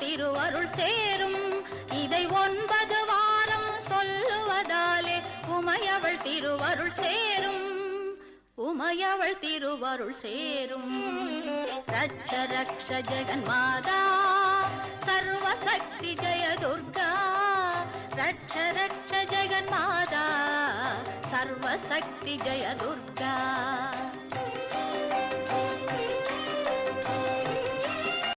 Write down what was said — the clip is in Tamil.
திருவருள் சேரும். இதை 9 வாரம் சொல்லுவதாலே உமையவள் திருவருள் சேரும். உமையவள் திருவருள் சேரும். ரட்ச ரக்ஷ ஜெகன்மாதா சர்வசக்தி ஜெய துர்கா. ரட்ச ரக்ஷ ஜெகன்மாதா சர்வசக்தி ஜெய துர்கா.